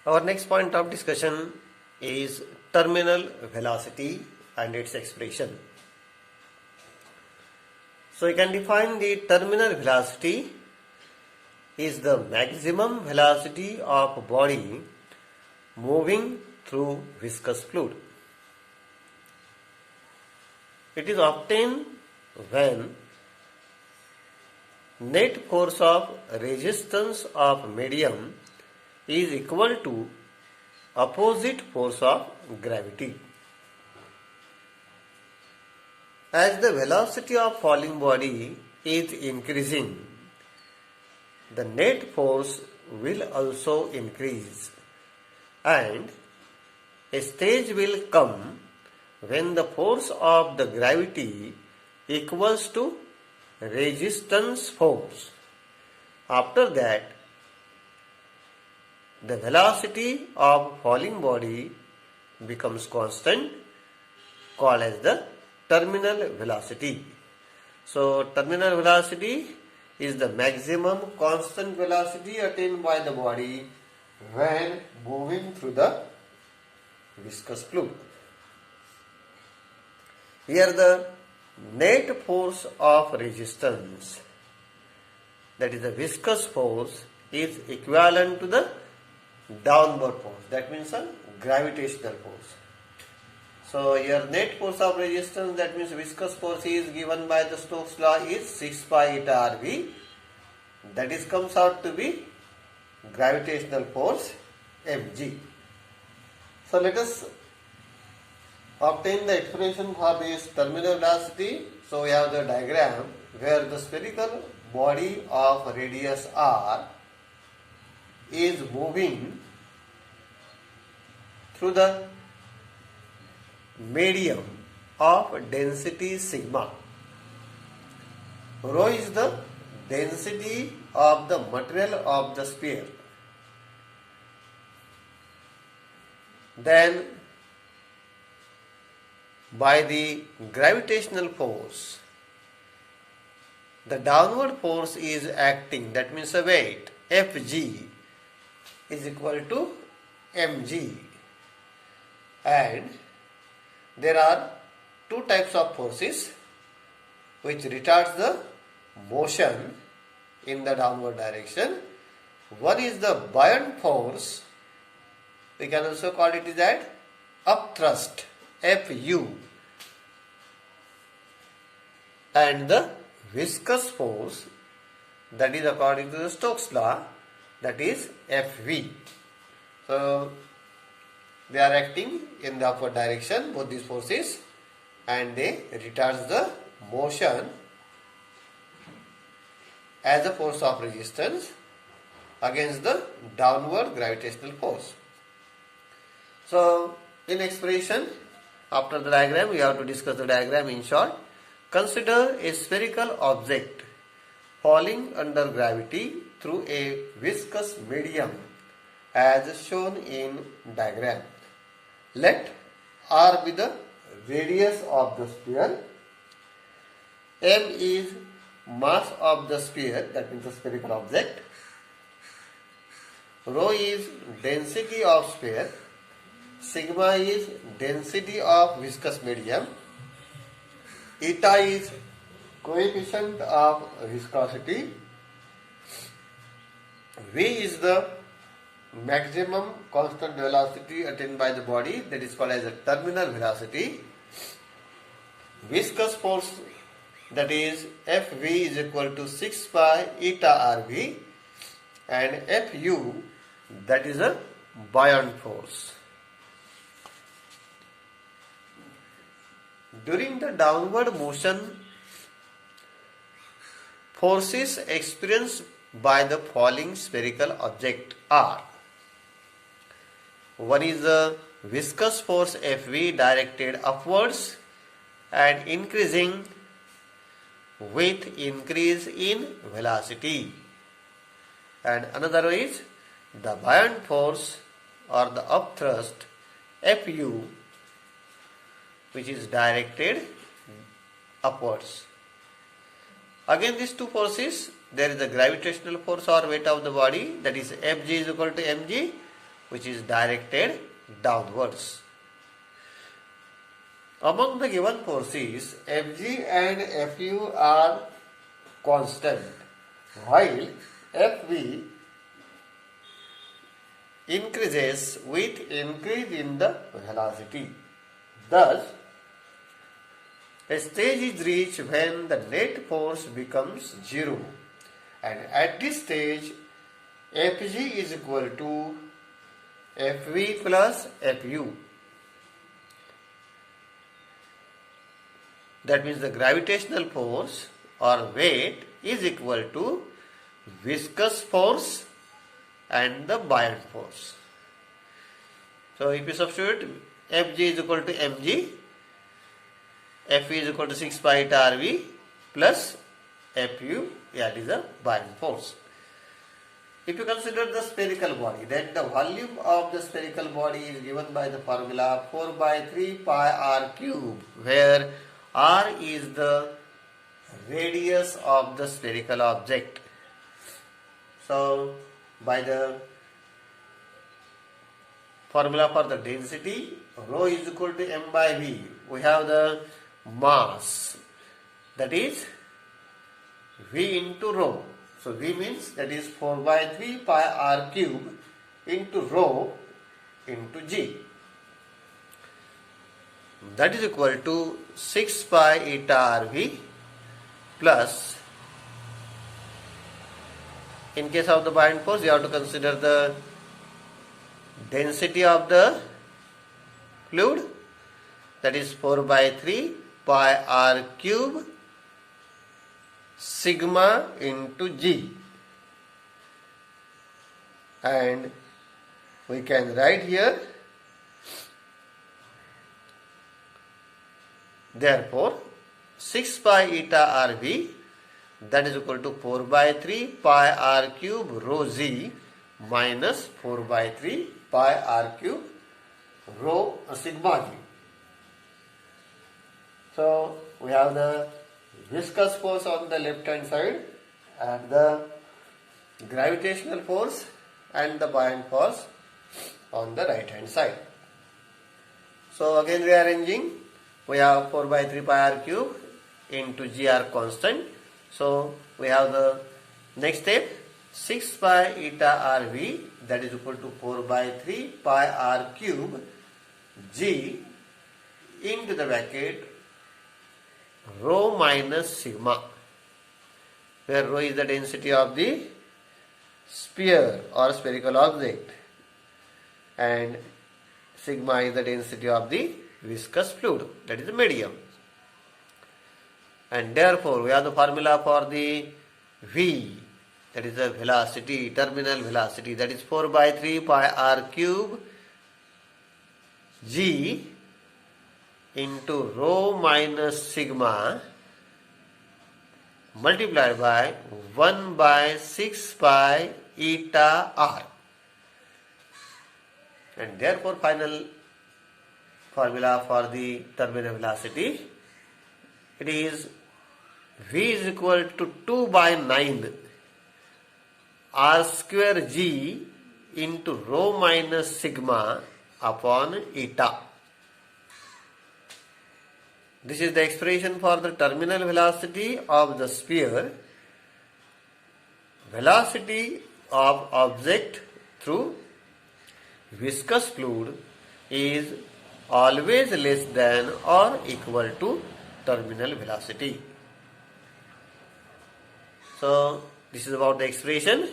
Our next point of discussion is terminal velocity and its expression. So you can define the terminal velocity is the maximum velocity of body moving through viscous fluid. It is obtained when net force of resistance of medium is equal to opposite force of gravity. As the velocity of falling body is increasing, the net force will also increase, and a stage will come when the force of the gravity equals to resistance force. After that, the velocity of falling body becomes constant, called as the terminal velocity. So, terminal velocity is the maximum constant velocity attained by the body when moving through the viscous fluid. Here the net force of resistance, that is the viscous force, is equivalent to the downward force, that means a gravitational force. So here net force of resistance, that means viscous force, is given by the Stokes law is 6 pi eta Rv, that is comes out to be gravitational force mg. So let us obtain the expression for this terminal velocity. So we have the diagram where the spherical body of radius r is moving through the medium of density sigma. Rho is the density of the material of the sphere. Then by the gravitational force, the downward force is acting, that means a weight Fg is equal to mg, and there are two types of forces which retards the motion in the downward direction. One is the buoyant force, we can also call it that upthrust Fu, and the viscous force, that is according to the Stokes law, that is Fv. So they are acting in the upward direction, both these forces, and they retards the motion as a force of resistance against the downward gravitational force. So in expression, after the diagram, we have to discuss the diagram in short. Consider a spherical object falling under gravity through a viscous medium as shown in diagram. Let r be the radius of the sphere, m is mass of the sphere, that means the spherical object, rho is density of sphere, sigma is density of viscous medium, eta is coefficient of viscosity, v is the maximum constant velocity attained by the body, that is called as a terminal velocity, viscous force, that is Fv is equal to 6 pi eta Rv, and Fu, that is a buoyant force. During the downward motion, forces experienced by the falling spherical object are: one is the viscous force Fv directed upwards and increasing with increase in velocity, and another is the buoyant force or the upthrust Fu, which is directed upwards. Again, these two forces, there is the gravitational force or weight of the body, that is Fg is equal to mg, which is directed downwards. Among the given forces, Fg and Fu are constant, while Fv increases with increase in the velocity. Thus, a stage is reached when the net force becomes zero, and at this stage, Fg is equal to Fv plus Fu. That means the gravitational force or weight is equal to viscous force and the buoyant force. So if you substitute, Fg is equal to mg, F is equal to 6 pi eta Rv plus Fu, that is the buoyant force. If you consider the spherical body, then the volume of the spherical body is given by the formula 4 by 3 pi r cube, where r is the radius of the spherical object. So, by the formula for the density, rho is equal to m by v. We have the mass, that is v into rho. So v means that is 4 by 3 pi r cube into rho into g. That is equal to 6 pi eta Rv plus, in case of the buoyant force, you have to consider the density of the fluid, that is 4 by 3 pi r cube sigma into g, and we can write here, therefore 6 pi eta Rv, that is equal to 4 by 3 pi r cube rho z minus 4 by 3 pi r cube rho sigma g. So we have the viscous force on the left hand side and the gravitational force and the buoyant force on the right hand side. So again rearranging, we have 4 by 3 pi r cube into gr constant. So we have the next step, 6 pi eta Rv, that is equal to 4 by 3 pi r cube g into the bracket rho minus sigma, where rho is the density of the sphere or spherical object and sigma is the density of the viscous fluid, that is the medium. And therefore we have the formula for the V, that is the velocity, terminal velocity, that is 4 by 3 pi r cube g into rho minus sigma multiplied by 1 by 6 pi eta r. And therefore final formula for the terminal velocity, it is V is equal to 2 by 9 r square g into rho minus sigma upon eta. This is the expression for the terminal velocity of the sphere. Velocity of object through viscous fluid is always less than or equal to terminal velocity. So this is about the expression.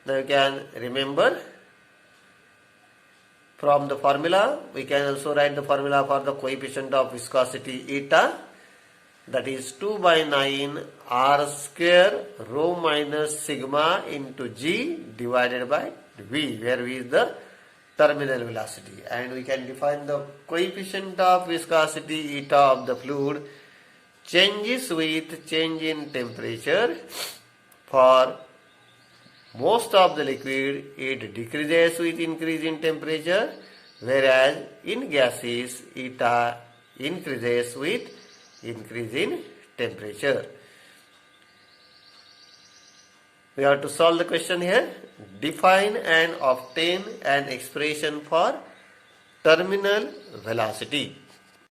Now you can remember from the formula. We can also write the formula for the coefficient of viscosity eta, that is 2 by 9 r square rho minus sigma into g divided by v, where v is the terminal velocity. And we can define the coefficient of viscosity eta of the fluid changes with change in temperature. For most of the liquid, it decreases with increase in temperature, whereas in gases, eta increases with increase in temperature. We have to solve the question here. define and obtain an expression for terminal velocity.